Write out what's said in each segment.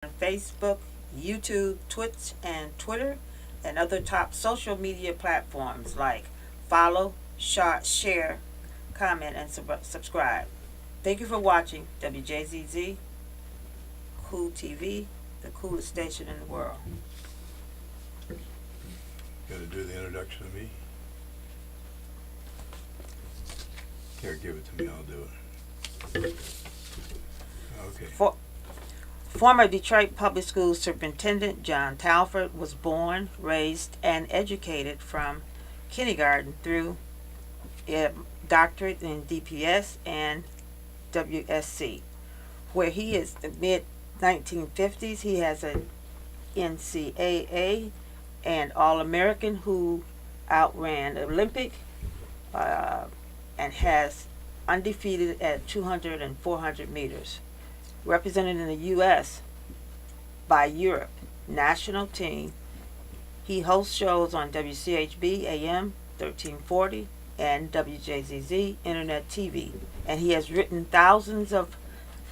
Facebook, YouTube, Twitch, and Twitter, and other top social media platforms like follow, share, comment, and subscribe. Thank you for watching WJZZ Cool TV, the coolest station in the world. Got to do the introduction of me? Here, give it to me, I'll do it. Okay. Former Detroit Public Schools Superintendent John Telford was born, raised, and educated from kindergarten through a doctorate in DPS and WSC. Where he is the mid 1950s, he has an NCAA and All-American who outran Olympic and has undefeated at 200 and 400 meters. Represented in the U.S. by Europe national team. He hosts shows on WCHB AM 1340 and WJZZ Internet TV. And he has written thousands of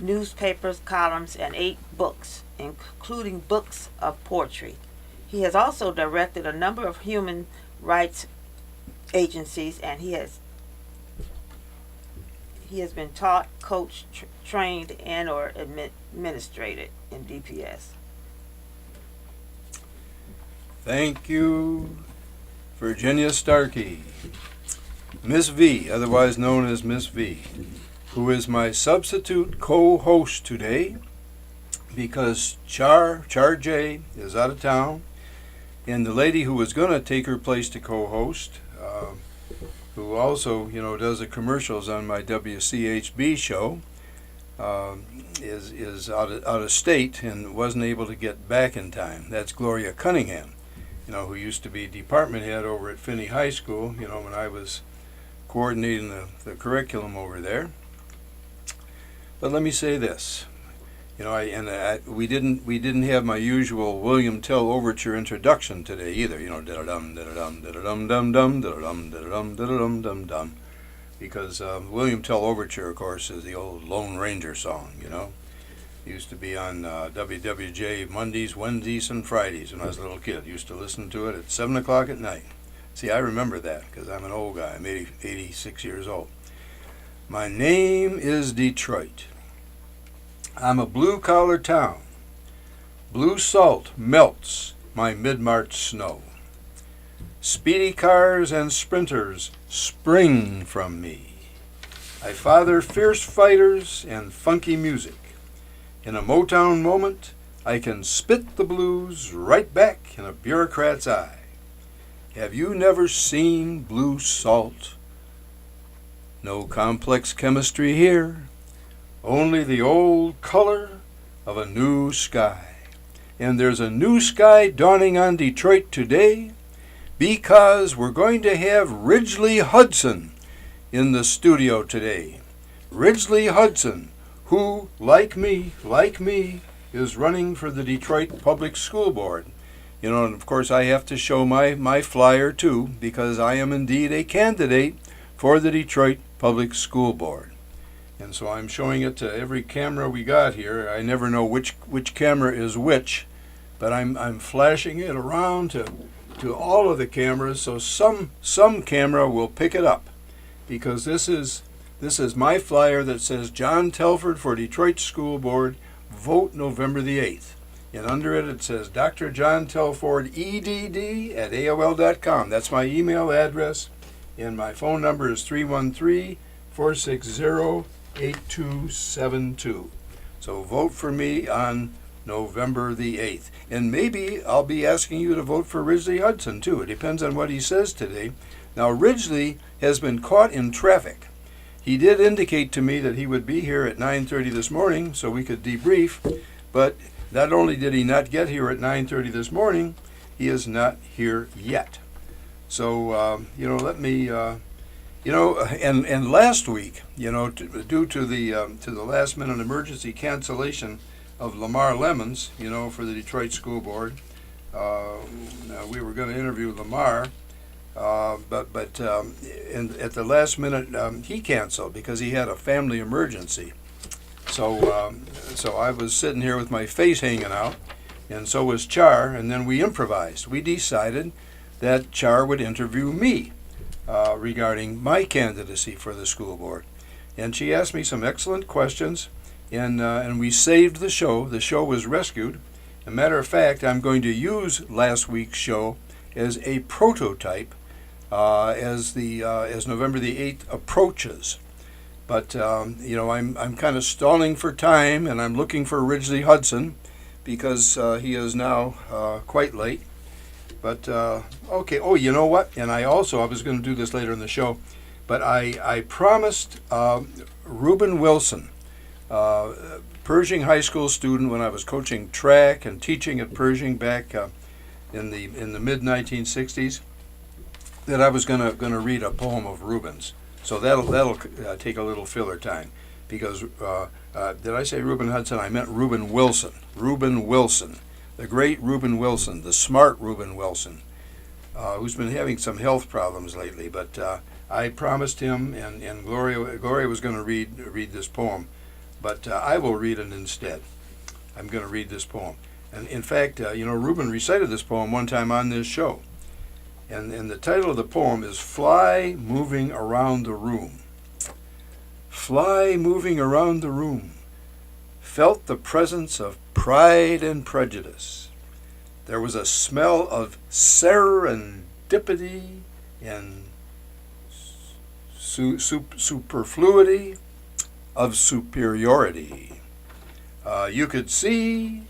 newspapers, columns, and 8 books, including books of poetry. He has also directed a number of human rights agencies, and he has been taught, coached, trained, and or administrated in DPS. Thank you, Virginia Starkey. Miss V, otherwise known as Miss V, who is my substitute co-host today because Char J is out of town, and the lady who was going to take her place to co-host, who also, does the commercials on my WCHB show, is out of state and wasn't able to get back in time. That's Gloria Cunningham, who used to be department head over at Finney High School, when I was coordinating the curriculum over there. But let me say this. We didn't have my usual William Tell overture introduction today either. Da-da-dum, da-da-dum, da-da-dum, dum-dum, da-da-dum, da-da-dum, da-da-dum, dum-dum. Because William Tell overture, of course, is the old Lone Ranger song. It used to be on WWJ Mondays, Wednesdays, and Fridays when I was a little kid. Used to listen to it at 7 o'clock at night. See, I remember that because I'm an old guy. I'm 86 years old. My name is Detroit. I'm a blue-collar town. Blue salt melts my mid-March snow. Speedy cars and sprinters spring from me. I father fierce fighters and funky music. In a Motown moment, I can spit the blues right back in a bureaucrat's eye. Have you never seen blue salt? No complex chemistry here. Only the old color of a new sky. And there's a new sky dawning on Detroit today because we're going to have Ridgely Hudson in the studio today. Ridgely Hudson, who, like me, is running for the Detroit Public School Board. And of course I have to show my flyer too, because I am indeed a candidate for the Detroit Public School Board. And so I'm showing it to every camera we got here. I never know which camera is which, but I'm flashing it around to all of the cameras, so some camera will pick it up, because this is my flyer that says John Telford for Detroit School Board, vote November the 8th. And under it says Dr. John Telford, EDD at AOL.com. That's my email address, and my phone number is 313-460-8272. So vote for me on November the 8th. And maybe I'll be asking you to vote for Ridgely Hudson too. It depends on what he says today. Now, Ridgely has been caught in traffic. He did indicate to me that he would be here at 9:30 this morning so we could debrief, but not only did he not get here at 9:30 this morning, he is not here yet. So, let me, and last week, due to the last minute emergency cancellation of Lamar Lemons, for the Detroit School Board, we were going to interview Lamar, but at the last minute he canceled because he had a family emergency. So I was sitting here with my face hanging out, and so was Char, and then we improvised. We decided that Char would interview me regarding my candidacy for the school board. And she asked me some excellent questions, and we saved the show. The show was rescued. As a matter of fact, I'm going to use last week's show as a prototype as November the 8th approaches. But I'm kind of stalling for time, and I'm looking for Ridgely Hudson because he is now quite late. But okay. Oh, you know what? And I was going to do this later in the show, but I promised Reuben Wilson, Pershing High School student when I was coaching track and teaching at Pershing back in the mid 1960s, that I was going to read a poem of Reuben's. So that'll take a little filler time, because did I say Reuben Hudson? I meant Reuben Wilson. Reuben Wilson, the great Reuben Wilson, the smart Reuben Wilson, who's been having some health problems lately. But I promised him, and Gloria was going to read this poem, but I will read it instead. I'm going to read this poem, and in fact, Reuben recited this poem one time on this show. And the title of the poem is Fly Moving Around the Room. Fly moving around the room, felt the presence of pride and prejudice. There was a smell of serendipity and superfluity, of superiority. You could see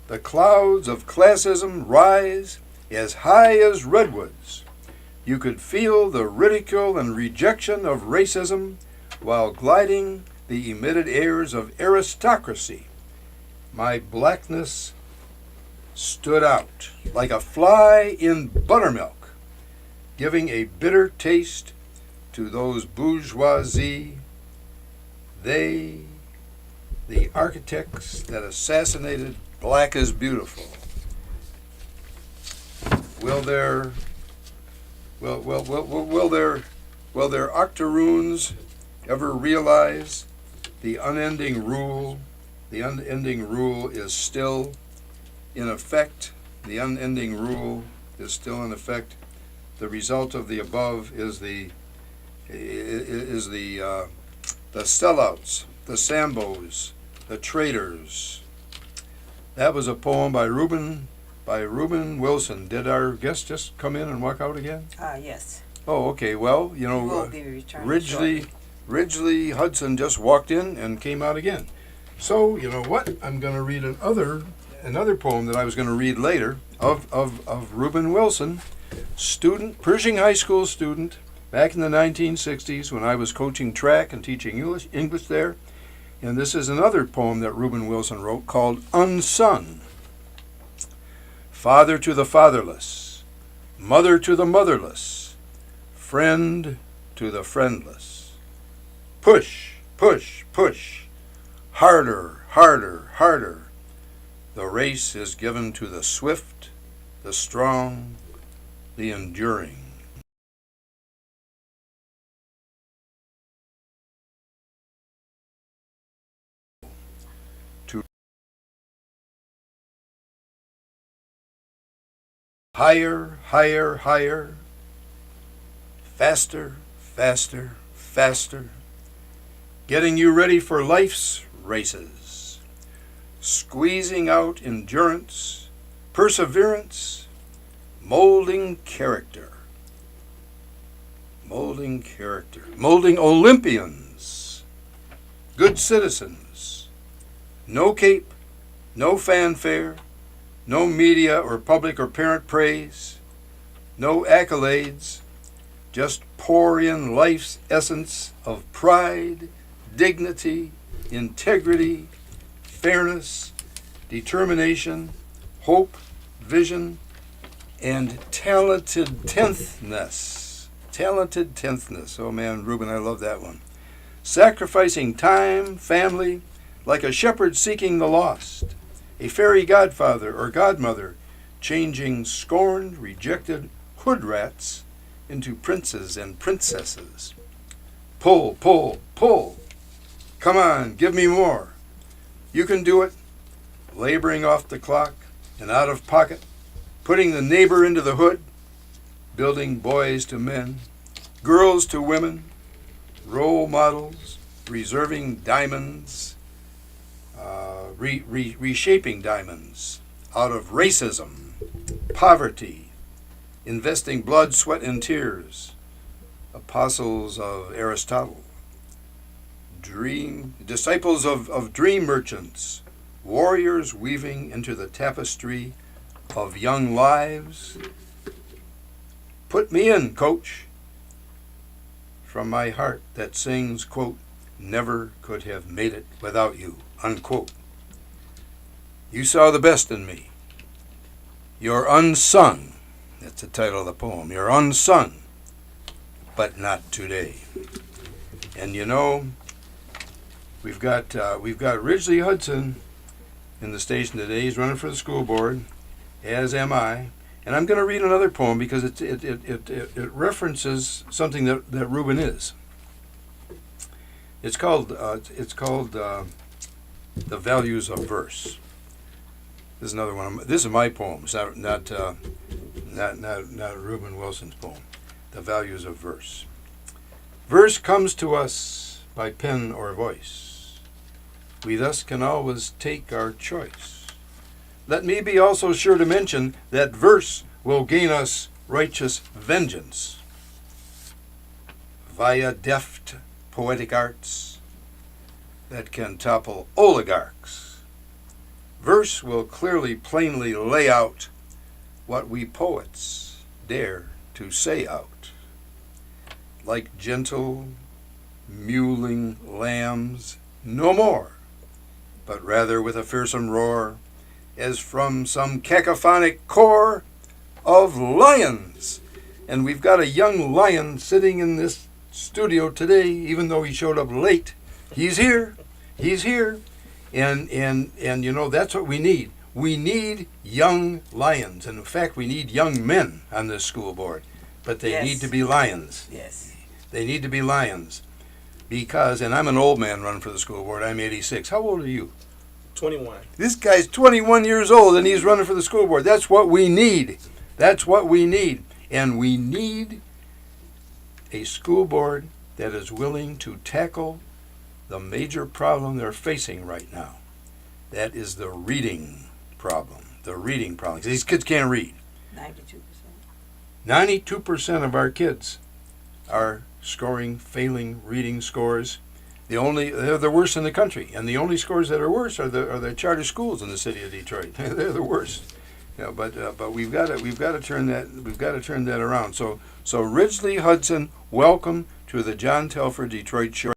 the clouds of classism rise as high as redwoods. You could feel the ridicule and rejection of racism while gliding the emitted airs of aristocracy. My blackness stood out like a fly in buttermilk, giving a bitter taste to those bourgeoisie, they, the architects that assassinated black as beautiful. Will their octoroons ever realize the unending rule? The unending rule is still in effect. The unending rule is still in effect. The result of the above is the sellouts, the Sambos, the traitors. That was a poem by Reuben Wilson. Did our guest just come in and walk out again? Yes. Oh, okay. Well, We'll be returning shortly. Ridgely Hudson just walked in and came out again. So, you know what? I'm going to read another poem that I was going to read later of Reuben Wilson, student, Pershing High School student, back in the 1960s when I was coaching track and teaching English there. And this is another poem that Reuben Wilson wrote called Unsung. Father to the fatherless, mother to the motherless, friend to the friendless. Push, push, push, harder, harder, harder. The race is given to the swift, the strong, the enduring. Higher, higher, higher, faster, faster, faster, getting you ready for life's races, squeezing out endurance, perseverance, molding character, molding Olympians, good citizens, no cape, no fanfare, no media or public or parent praise, no accolades, just pour in life's essence of pride, dignity, integrity, fairness, determination, hope, vision, and talented tenthness. Talented tenthness. Oh man, Reuben, I love that one. Sacrificing time, family, like a shepherd seeking the lost. A fairy godfather or godmother, changing scorned, rejected hood rats into princes and princesses. Pull, pull, pull. Come on, give me more. You can do it, laboring off the clock and out of pocket, putting the neighbor into the hood, building boys to men, girls to women, role models, reserving diamonds, reshaping diamonds out of racism, poverty, investing blood, sweat, and tears, apostles of Aristotle, disciples of dream merchants, warriors weaving into the tapestry of young lives. Put me in, coach, from my heart that sings, quote, never could have made it without you, unquote. You saw the best in me. You're unsung. That's the title of the poem. You're unsung, but not today. And you know, we've got Ridgely Hudson in the station today. He's running for the school board, as am I. And I'm going to read another poem because it references something that Reuben is. It's called The Values of Verse. This is another one. This is my poem. It's not Reuben Wilson's poem. The Values of Verse. Verse comes to us by pen or voice. We thus can always take our choice. Let me be also sure to mention that verse will gain us righteous vengeance via deft poetic arts that can topple oligarchs. Verse will clearly, plainly lay out what we poets dare to say out. Like gentle, mewling lambs, no more, but rather with a fearsome roar, as from some cacophonic corps of lions. And we've got a young lion sitting in this studio today, even though he showed up late. He's here. He's here. And you know, that's what we need. We need young lions. And in fact, we need young men on this school board. But they need to be lions. Yes. They need to be lions. Because, and I'm an old man running for the school board. I'm 86. How old are you? 21. This guy's 21 years old and he's running for the school board. That's what we need. That's what we need. And we need a school board that is willing to tackle the major problem they're facing right now. That is the reading problem. The reading problem. 'Cause these kids can't read. 92%. 92% of our kids are scoring failing reading scores. They're the worst in the country, and the only scores that are worse are the charter schools in the city of Detroit. They're the worst. You know, but we've got to turn that around. So Ridgely Hudson, welcome to the John Telford Detroit Show.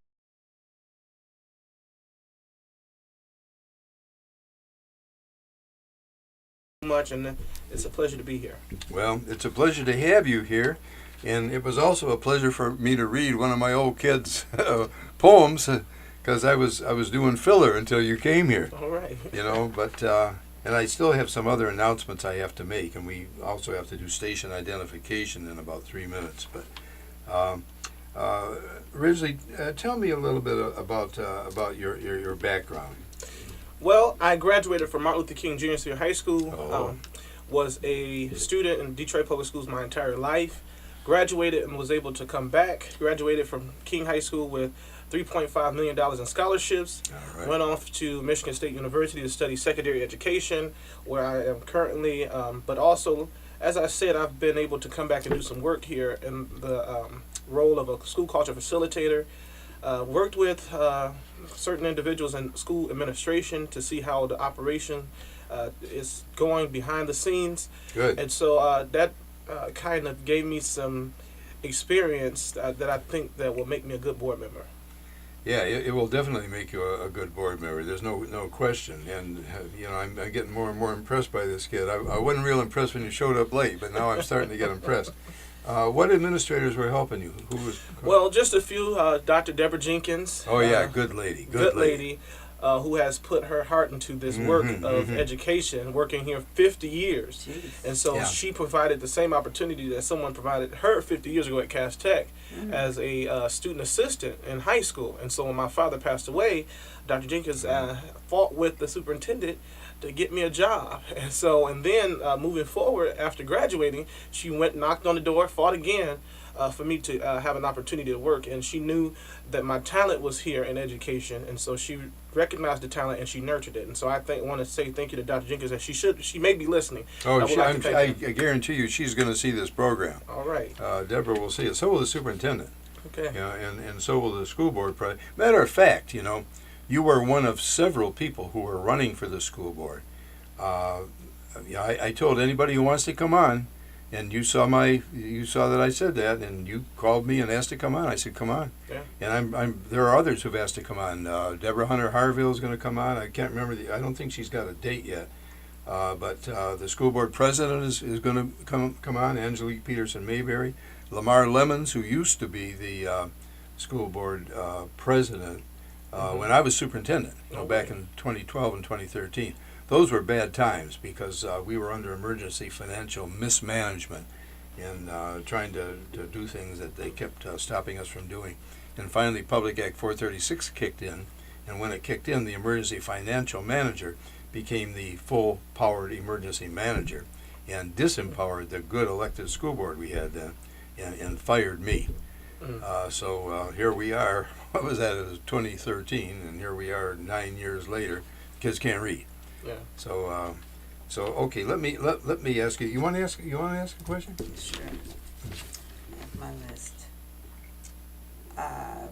Much, and it's a pleasure to be here. Well, it's a pleasure to have you here, and it was also a pleasure for me to read one of my old kids' poems, because I was doing filler until you came here. All right. You know, but and I still have some other announcements I have to make, and we also have to do station identification in about 3 minutes. But Ridgely, tell me a little bit about your background. Well, I graduated from Martin Luther King Jr. Senior High School. Oh. Was a student in Detroit Public Schools my entire life. Graduated and was able to come back. Graduated from King High School with $3.5 million in scholarships. All right. Went off to Michigan State University to study secondary education, where I am currently. But also, as I said, I've been able to come back and do some work here in the role of a school culture facilitator. Worked with certain individuals in school administration to see how the operation is going behind the scenes. Good. And so that kind of gave me some experience that I think that will make me a good board member. Yeah, it will definitely make you a good board member. There's no question. And you know, I'm getting more and more impressed by this kid. I wasn't real impressed when you showed up late, but now I'm starting to get impressed. What administrators were helping you? Who was? Well, just a few. Dr. Deborah Jenkins. Oh yeah, good lady. Good lady. who has put her heart into this work of education, working here 50 years. Jeez. And so Yeah. she provided the same opportunity that someone provided her 50 years ago at Cass Tech as a student assistant in high school. And so when my father passed away, Dr. Jenkins fought with the superintendent to get me a job. And then moving forward after graduating, she went, knocked on the door, fought again for me to have an opportunity to work. And she knew that my talent was here in education, and so she recognized the talent and she nurtured it. And so I want to say thank you to Dr. Jenkins. And she may be listening. Oh, I would like to thank I her. guarantee you she's going to see this program. All right. Deborah will see it. So will the superintendent. Okay. Yeah, and so will the school board. Matter of fact, you were one of several people who were running for the school board. I told anybody who wants to come on, and you saw that I said that, and you called me and asked to come on. I said, come on. Yeah. And there are others who've asked to come on. Deborah Hunter Harville is going to come on. I can't remember I don't think she's got a date yet. But the school board president is going to come on. Angelique Peterson Mayberry, Lamar Lemons, who used to be the school board president when I was superintendent, back in 2012 and 2013. Those were bad times because we were under emergency financial mismanagement and trying to do things that they kept stopping us from doing. And finally, Public Act 436 kicked in, and when it kicked in, the emergency financial manager became the full-powered emergency manager and disempowered the good elected school board we had then and fired me. So here we are. What was that? It was 2013, and here we are 9 years later. Kids can't read. Yeah. So okay. Let me ask you. You want to ask a question? Sure. That's my list.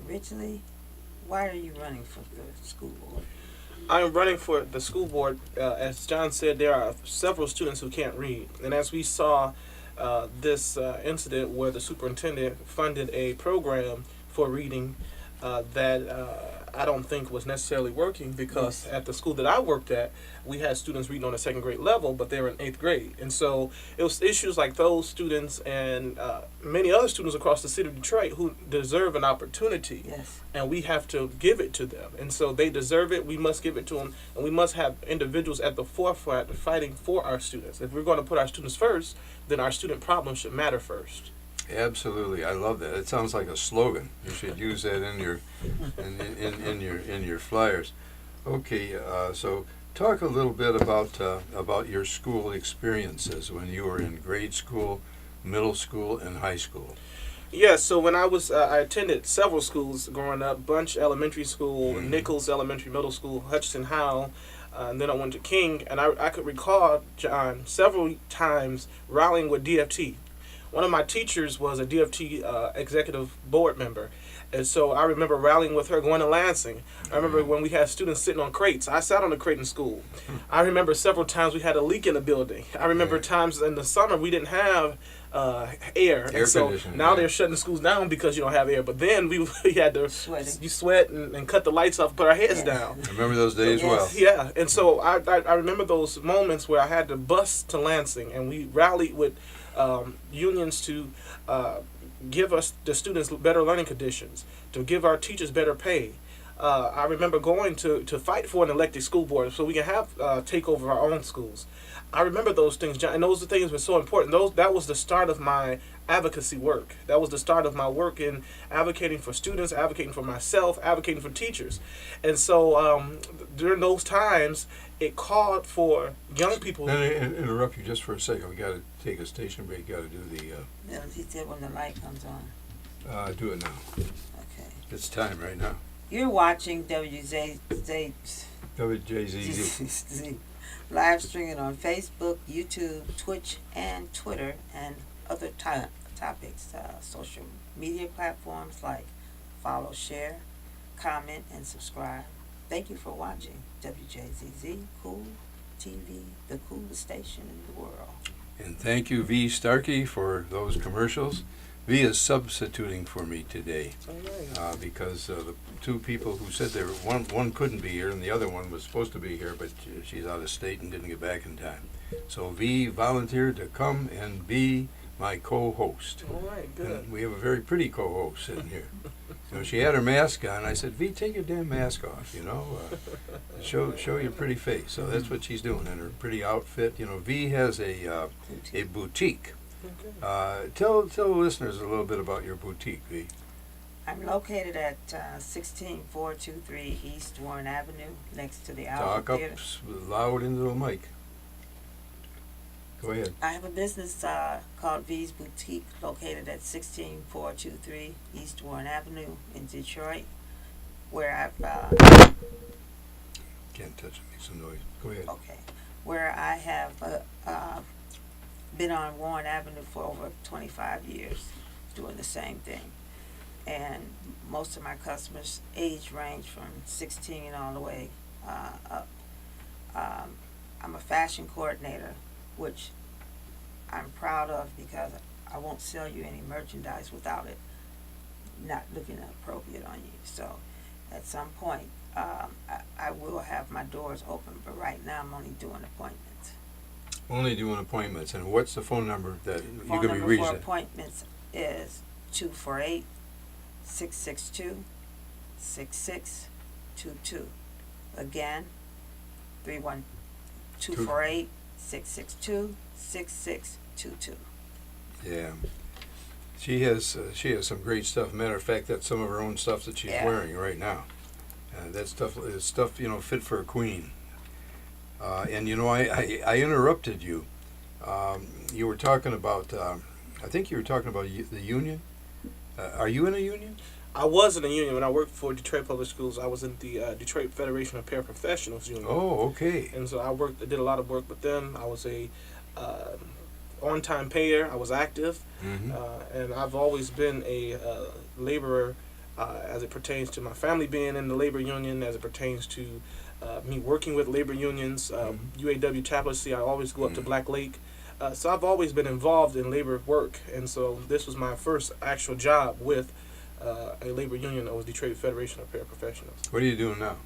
Originally, why are you running for the school board? I am running for the school board. As John said, there are several students who can't read. And as we saw this incident where the superintendent funded a program for reading that I don't think was necessarily working, because at the school that I worked at, we had students reading on a second grade level, but they were in 8th grade. And so it was issues like those students and many other students across the city of Detroit who deserve an opportunity. Yes. And we have to give it to them. And so they deserve it. We must give it to them. And we must have individuals at the forefront fighting for our students. If we're going to put our students first, then our student problems should matter first. Absolutely, I love that. It sounds like a slogan. You should use that in your in your flyers. Okay, so talk a little bit about your school experiences when you were in grade school, middle school, and high school. Yes, so when I attended several schools growing up: Bunch Elementary School, Nichols Elementary Middle School, Hutchinson Howell, and then I went to King. And I could recall, John, several times rallying with DFT. One of my teachers was a DFT executive board member. And so I remember rallying with her, going to Lansing. I remember when we had students sitting on crates. I sat on a crate in school. I remember several times we had a leak in the building. I remember times in the summer we didn't have air. And so now they're shutting schools down because you don't have air. But then we had to sweat and cut the lights off, put our heads down. I remember those days well. Yeah, and so I remember those moments where I had to bus to Lansing, and we rallied with unions to give us, the students, better learning conditions, to give our teachers better pay. I remember going to fight for an elected school board so we can have take over our own schools. I remember those things, John, and those things were so important. That was the start of my advocacy work. That was the start of my work in advocating for students, advocating for myself, advocating for teachers. And so during those times, it called for young people. Let me interrupt you just for a second. We got to take a station break. Got to do the. Yeah, he said when the light comes on. Do it now. Okay. It's time right now. You're watching WJZZ live streaming on Facebook, YouTube, Twitch, and Twitter, and other topics, social media platforms like follow, share, comment, and subscribe. Thank you for watching WJZZ Cool TV, the coolest station in the world. And thank you, V. Starkey, for those commercials. V is substituting for me today because the two people who said they were, one couldn't be here and the other one was supposed to be here, but she's out of state and didn't get back in time. So V volunteered to come and be my co-host. All right, good. And we have a very pretty co-host sitting here. You know, she had her mask on. I said, V, take your damn mask off, show your pretty face. So that's what she's doing in her pretty outfit. You know, V has a boutique. Okay. Tell the listeners a little bit about your boutique, V. I'm located at 16423 East Warren Avenue, next to the Outlet Talk up Theater. loud into the mic. Go ahead. I have a business called V's Boutique, located at 16423 East Warren Avenue in Detroit, where I've Can't touch it, make some noise. Go ahead. where I have been on Warren Avenue for over 25 years, doing the same thing. And most of my customers' age range from 16 all the way up. I'm a fashion coordinator, which I'm proud of because I won't sell you any merchandise without it not looking appropriate on you. So at some point, I will have my doors open, but right now I'm only doing appointments. Only doing appointments. And what's the phone number that you Phone can be number reached for at? appointments is 248-662-6622. Again, 248-662-6622. Yeah. She has some great stuff. Matter of fact, that's some of her own stuff that she's wearing right now. That stuff is stuff, fit for a queen. And I interrupted you. You were talking about, I think you were talking about the union. Are you in a union? I was in a union when I worked for Detroit Public Schools. I was in the Detroit Federation of Paraprofessionals union. Oh, okay. And so I did a lot of work with them. I was a on-time payer. I was active, and I've always been a laborer as it pertains to my family being in the labor union, as it pertains to me working with labor unions, UAW chaplaincy. I always go up to Black Lake. So I've always been involved in labor work, and so this was my first actual job with a labor union that was Detroit Federation of Paraprofessionals. What are you doing now?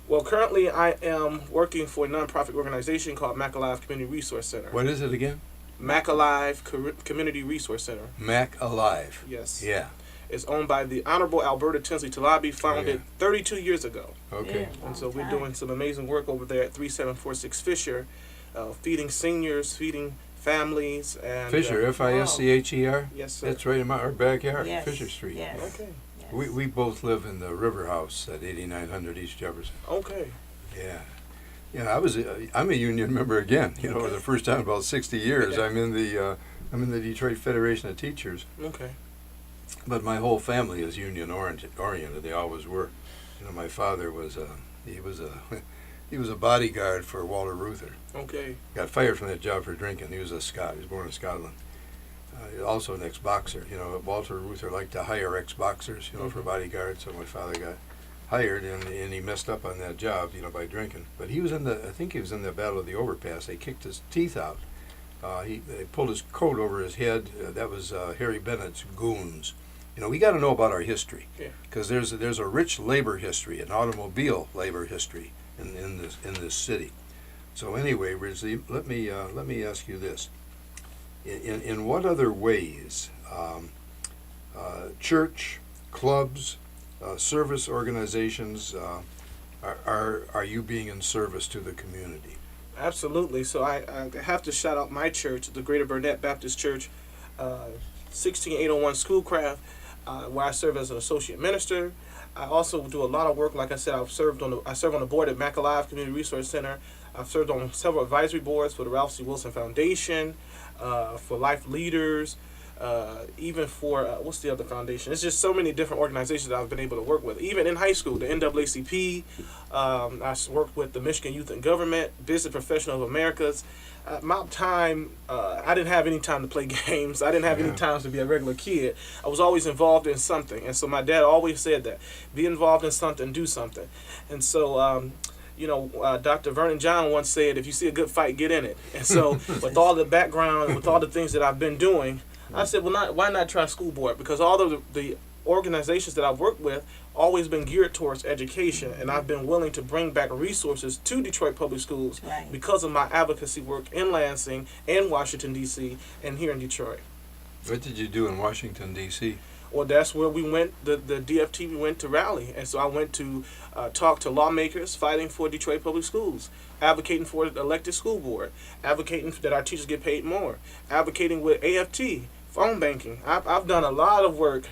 Well, currently I am working for a nonprofit organization called Mac Alive Community Resource Center. What is it again? Mac Alive Community Resource Center. Mac Alive. Yes. Yeah. It's owned by the Honorable Alberta Tinsley Talabi, founded 32 years ago. Okay. Yeah. And so we're doing some amazing work over there at 3746 Fisher, feeding seniors, feeding families. And Fisher, Fischer. Yes, sir. That's right in our backyard, Yes. Fisher Street. Yes. Okay. Yes. We both live in the River House at 8900 East Jefferson. Okay. Yeah. Yeah, I'm a union member again. For the first time in about 60 years. Okay. I'm in the Detroit Federation of Teachers. Okay. But my whole family is union oriented. They always were. My father was he was a bodyguard for Walter Reuther. Okay. Got fired from that job for drinking. He was a Scot. He was born in Scotland. Also an ex-boxer. Walter Reuther liked to hire ex-boxers, for bodyguards. So my father got hired, and he messed up on that job, by drinking. But he was I think he was in the Battle of the Overpass. They kicked his teeth out. They pulled his coat over his head. That was Harry Bennett's goons. We got to know about our history, because there's a rich labor history, an automobile labor history in this city. So anyway, Rizzi, let me ask you this: in what other ways, church, clubs, service organizations, are you being in service to the community? Absolutely. So I have to shout out my church, the Greater Burnett Baptist Church, 16801 Schoolcraft, where I serve as an associate minister. I also do a lot of work. Like I said, I serve on the board at Mac Alive Community Resource Center. I've served on several advisory boards for the Ralph C. Wilson Foundation, for Life Leaders, even for what's the other foundation? It's just so many different organizations that I've been able to work with. Even in high school, the NAACP. I worked with the Michigan Youth and Government, Business Professional of Americas. My time, I didn't have any time to play games. I didn't have any time to be a regular kid. I was always involved in something, and so my dad always said that: be involved in something, do something. And so. Dr. Vernon John once said, if you see a good fight, get in it. And so with all the background, with all the things that I've been doing, I said, why not try school board? Because all of the organizations that I've worked with always been geared towards education, and I've been willing to bring back resources to Detroit Public Schools because of my advocacy work in Lansing and Washington, D.C., and here in Detroit. What did you do in Washington, D.C.? Well, that's where we went. The DFT, we went to rally, and so I went to talk to lawmakers fighting for Detroit Public Schools, advocating for the elected school board, advocating that our teachers get paid more, advocating with AFT, phone banking. I've done a lot of work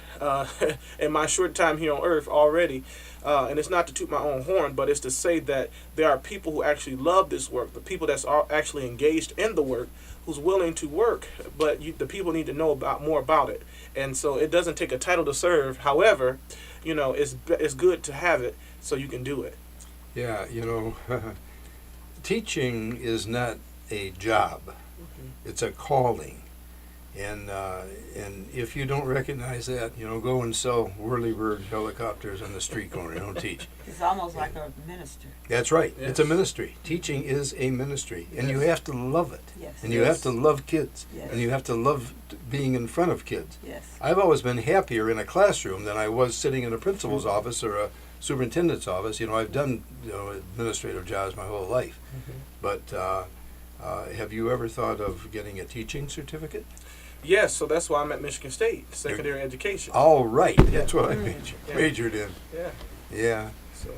in my short time here on Earth already, and it's not to toot my own horn, but it's to say that there are people who actually love this work, the people that's actually engaged in the work, who's willing to work, but the people need to know more about it. And so it doesn't take a title to serve. However, it's good to have it so you can do it. Yeah, teaching is not a job. It's a calling. And if you don't recognize that, go and sell whirlybird helicopters on the street corner. Don't teach. It's almost like a minister. That's right. Yes. It's a ministry. Teaching is a ministry, and you have to love it. Yes. And you have to love kids, Yes. and you have to love being in front of kids. Yes. I've always been happier in a classroom than I was sitting in a principal's office or a superintendent's office. I've done administrative jobs my whole life. But have you ever thought of getting a teaching certificate? Yes, so that's why I'm at Michigan State, secondary education. All right. Yeah. That's what I Yeah. majored in. Yeah. Yeah. So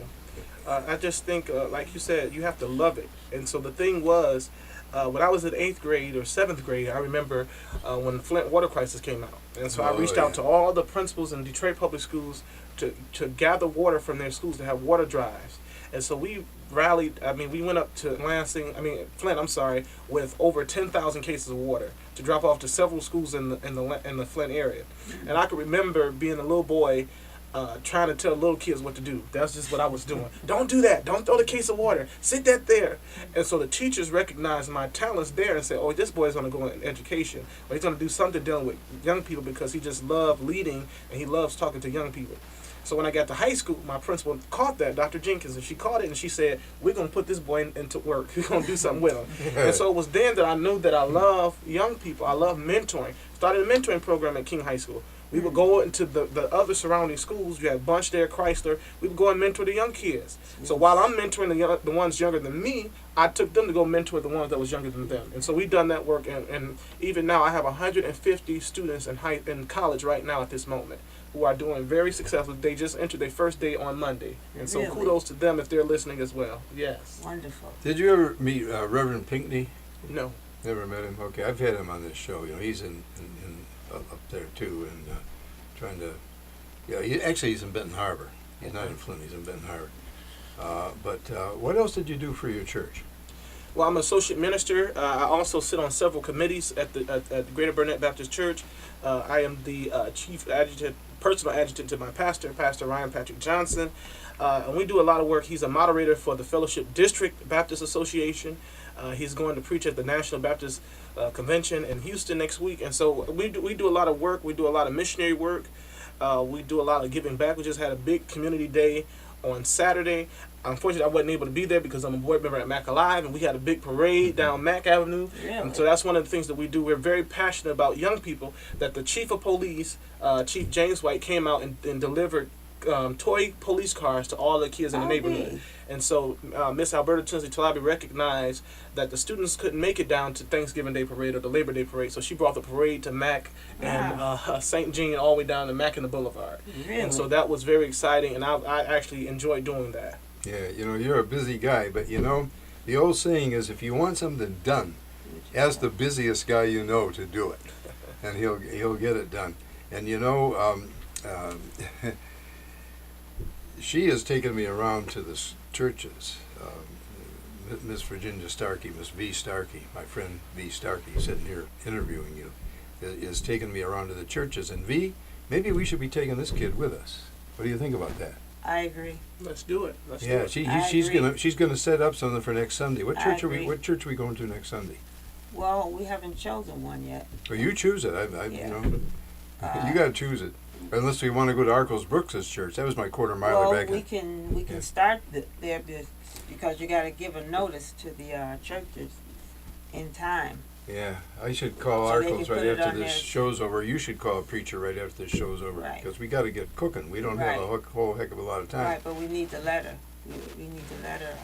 I just think, like you said, you have to love it. And so the thing was, when I was in 8th grade or 7th grade, I remember when the Flint water crisis came out. And so I reached out to all the principals in Detroit Public Schools to gather water from their schools to have water drives. And so we rallied, we went up to Flint, with over 10,000 cases of water to drop off to several schools in the Flint area. And I could remember being a little boy trying to tell little kids what to do. That's just what I was doing. Don't do that. Don't throw the case of water. Sit that there. And so the teachers recognized my talents there and said, oh, this boy is going to go in education. Or he's going to do something dealing with young people because he just loved leading and he loves talking to young people. So when I got to high school, my principal caught that, Dr. Jenkins, and she caught it and she said, we're going to put this boy into work. We're going to do something with him. And so it was then that I knew that I love young people. I love mentoring. Started a mentoring program at King High School. We would go into the other surrounding schools. You had Bunch there, Chrysler. We would go and mentor the young kids. So while I'm mentoring the ones younger than me, I took them to go mentor the ones that was younger than them. And so we've done that work. And even now, I have 150 students in college right now at this moment who are doing very successful. They just entered their first day on Monday. And so kudos to them if they're listening as well. Yes. Wonderful. Did you ever meet Reverend Pinckney? No. Never met him. Okay, I've had him on this show. He's in up there too, and trying to. Yeah, he's in Benton Harbor. He's not in Flint. He's in Benton Harbor. But what else did you do for your church? Well, I'm an associate minister. I also sit on several committees at the Greater Burnett Baptist Church. I am the chief adjutant, personal adjutant to my pastor, Pastor Ryan Patrick Johnson. And we do a lot of work. He's a moderator for the Fellowship District Baptist Association. He's going to preach at the National Baptist Convention in Houston next week. And so we do a lot of work. We do a lot of missionary work. We do a lot of giving back. We just had a big community day on Saturday. Unfortunately, I wasn't able to be there because I'm a board member at Mac Alive, and we had a big parade down Mac Avenue. Really? And so that's one of the things that we do. We're very passionate about young people, that the chief of police, Chief James White, came out and delivered toy police cars to all the kids in the neighborhood. Neat. And so Miss Alberta Tinsley Talabi recognized that the students couldn't make it down to Thanksgiving Day Parade or the Labor Day Parade, so she brought the parade to Mac and St. Jean all the way down to Mac and the Boulevard. Really? And so that was very exciting, and I actually enjoyed doing that. Yeah, you're a busy guy, but the old saying is, if you want something done, ask the busiest guy you know to do it, and he'll get it done. And she has taken me around to the churches. Miss Virginia Starkey, Miss V. Starkey, my friend V. Starkey, sitting here interviewing you, is taking me around to the churches. And V, maybe we should be taking this kid with us. What do you think about that? I agree. Let's do it. Let's do Yeah, it. she's gonna set up something for next Sunday. What I church agree. What church are we going to next Sunday? Well, we haven't chosen one yet. Well, you choose it. Yeah. You gotta choose it. Unless we want to go to Arkels Brooks's church. That was my quarter miler back we in. can start there because you got to give a notice to the churches in time. Yeah, I should call So they Arkels can right put it after on this their- show's over. You should call a preacher right after this show's over. Right. Because we got to get cooking. We don't have a Right. whole heck of a lot of time. Right, but we need the letter. We need the letter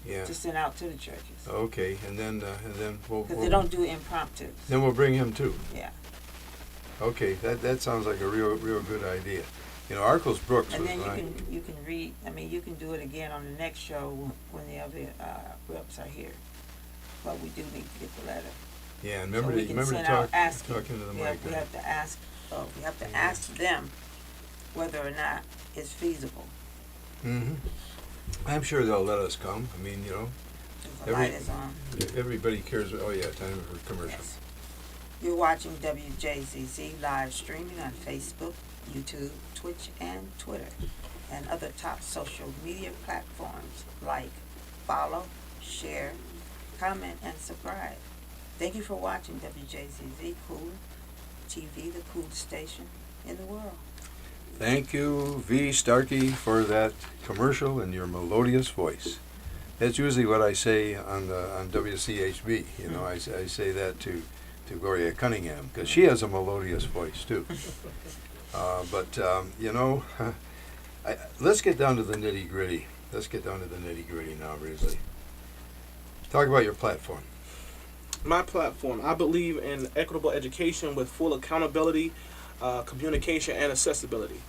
Yeah. to send out to the churches Okay, and then because they don't do impromptu. then we'll bring him too. Yeah. Okay, that sounds like a real good idea. You know, Arkels Brooks And was then mine. you can read. I mean, you can do it again on the next show when the other reps are here. But we do need to get the letter. Yeah, and So we can remember to send out talk asking. into the We mic. have to ask. We have to ask them whether or not it's feasible. Mm-hmm. I'm sure they'll let us come. I mean, you know, The light is on. everybody cares. Oh yeah, time for commercial. Yes. You're watching WJZZ live streaming on Facebook, YouTube, Twitch, and Twitter, and other top social media platforms like follow, share, comment, and subscribe. Thank you for watching WJZZ Cool TV, the coolest station in the world. Thank you, V. Starkey, for that commercial and your melodious voice. That's usually what I say on WCHB. You know, I say that to Gloria Cunningham because she has a melodious voice too. But you know, let's get down to the nitty gritty. Let's get down to the nitty gritty now, Risley. Talk about your platform. My platform, I believe in equitable education with full accountability, communication, and accessibility.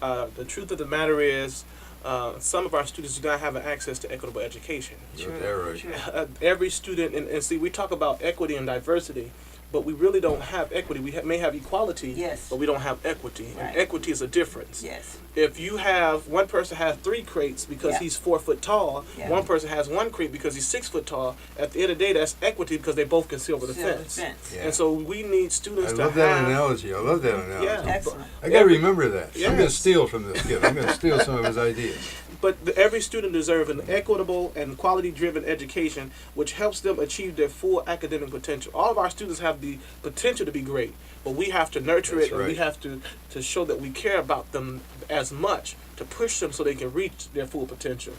The truth of the matter is, some of our students do not have access to equitable education. Sure, right. Every student, and see, we talk about equity and diversity, but we really don't have equity. We may have equality, Yes. but we don't have equity. Right. And equity is a difference. Yes. If you have one person has 3 crates because Yeah. he's 4 foot tall, Yeah. one person has 1 crate because he's 6 foot tall, at the end of the day, that's equity because they both can see over the Silver fence. Yeah. And so we need students I to love that have. analogy. I love that analogy. Yeah. Excellent. I got to remember that. I'm going to Yes. steal from this kid. I'm going to steal some of his ideas. But every student deserves an equitable and quality-driven education, which helps them achieve their full academic potential. All of our students have the potential to be great, but we have to nurture That's it, and we right. have to show that we care about them as much to push them so they can reach their full potential.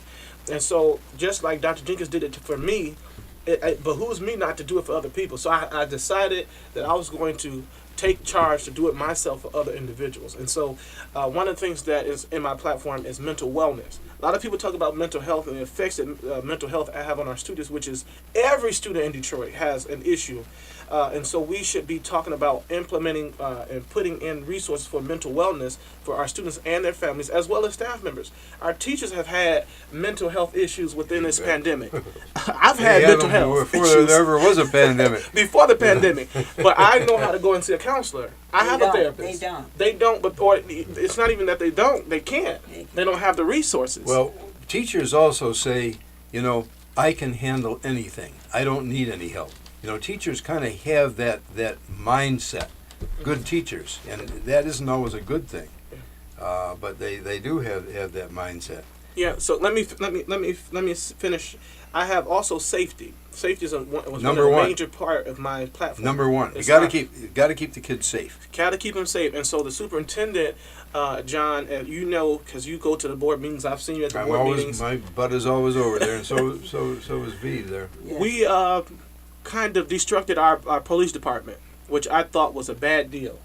And so, just like Dr. Jenkins did it for me, it behooves me not to do it for other people. So I decided that I was going to take charge to do it myself for other individuals. And so one of the things that is in my platform is mental wellness. A lot of people talk about mental health and the effects that mental health have on our students, which is every student in Detroit has an issue. And so we should be talking about implementing and putting in resources for mental wellness for our students and their families, as well as staff members. Our teachers have had mental health issues within this pandemic. I've had mental health before issues there ever was a pandemic. before the pandemic, but I know how to go and see a counselor. I They have don't. a therapist. They don't. They don't, but or it's not even that they don't. They can't. They don't have the resources. Well, teachers also say, you know, I can handle anything. I don't need any help. You know, teachers kind of have that mindset. Good teachers, and that isn't always a good thing. But they do have that mindset. Yeah. So let me finish. I have also safety. Safety is was Number one of one. the major part of my platform. Number one, you It's got to not- keep the kids safe. Gotta keep them safe. And so the superintendent, John, you know, because you go to the board meetings, I've seen you at the board meetings. My butt is always over there, and so is V there. Yes. We kind of destructed our police department, which I thought was a bad deal.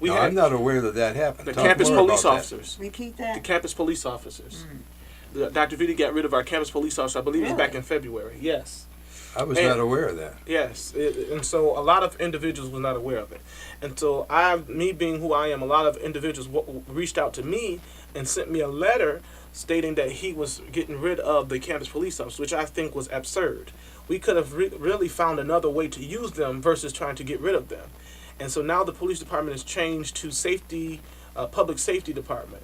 We No, had I'm not aware that happened. the Talk campus more police about that. officers. Repeat The that. campus police officers. Dr. Vitti got rid of our campus police officers. I believe it was back Really? in February. Yes. I was And- not aware of that. Yes, and so a lot of individuals were not aware of it. And so me being who I am, a lot of individuals reached out to me and sent me a letter stating that he was getting rid of the campus police officers, which I think was absurd. We could have really found another way to use them versus trying to get rid of them. And so now the police department has changed to public safety department.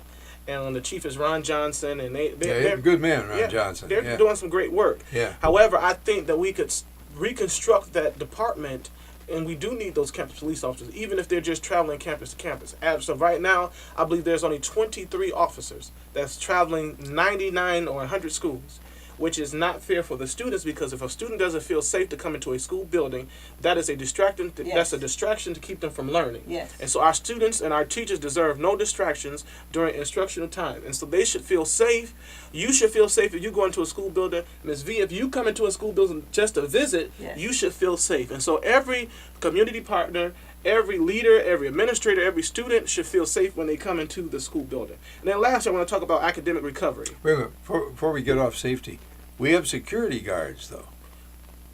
And the chief is Ron Johnson, and He's they're a good man, Ron Johnson. They're Yeah. doing some great work. Yeah. However, I think that we could reconstruct that department, and we do need those campus police officers, even if they're just traveling campus to campus. So right now, I believe there's only 23 officers that's traveling 99 or 100 schools, which is not fair for the students, because if a student doesn't feel safe to come into a school building, that is a distraction. Yes. That's a distraction to keep them from learning. Yes. And so our students and our teachers deserve no distractions during instructional time. And so they should feel safe. You should feel safe if you go into a school building. Ms. V, if you come into a school building just to visit, Yes. you should feel safe. And so every community partner, every leader, every administrator, every student should feel safe when they come into the school building. And then lastly, I want to talk about academic recovery. Wait a minute. Before we get off safety, we have security guards, though.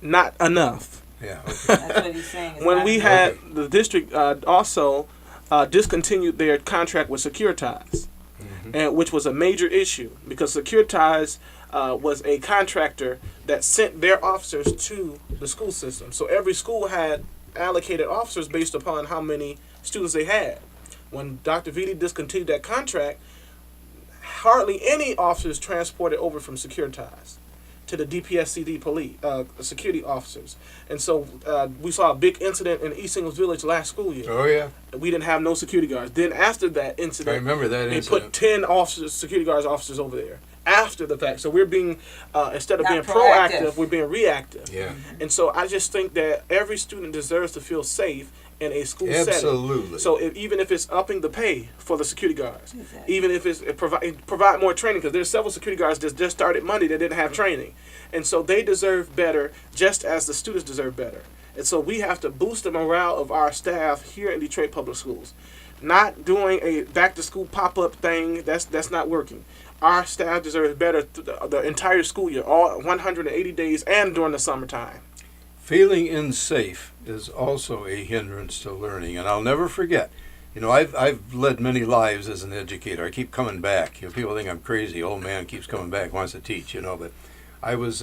Not enough. Yeah. Okay. That's what he's saying. It's When not we good. had the district also discontinued their contract with Securitize, and which was a major issue because Securitize was a contractor that sent their officers to the school system. So every school had allocated officers based upon how many students they had. When Dr. Vitti discontinued that contract, hardly any officers transported over from Securitize to the DPSCD police security officers. And so we saw a big incident in East Ingles Village last school year. Oh yeah. We didn't have no security guards. Then after that I incident, remember that they incident. put 10 officers, security guards, officers over there after the fact. So we're being, instead of Not being proactive. proactive, we're being reactive. Yeah. And so I just think that every student deserves to feel safe in a school setting. Absolutely. So even if it's upping the pay for the security guards, Exactly. even if it's provide more training, because there's several security guards that just started Monday that didn't have training. And so they deserve better just as the students deserve better. And so we have to boost the morale of our staff here in Detroit Public Schools. Not doing a back-to-school pop-up thing, that's not working. Our staff deserves better the entire school year, all 180 days, and during the summertime. Feeling unsafe is also a hindrance to learning, and I'll never forget. You know, I've led many lives as an educator. I keep coming back. You know, people think I'm crazy. Old man keeps coming back, wants to teach. You know, but I was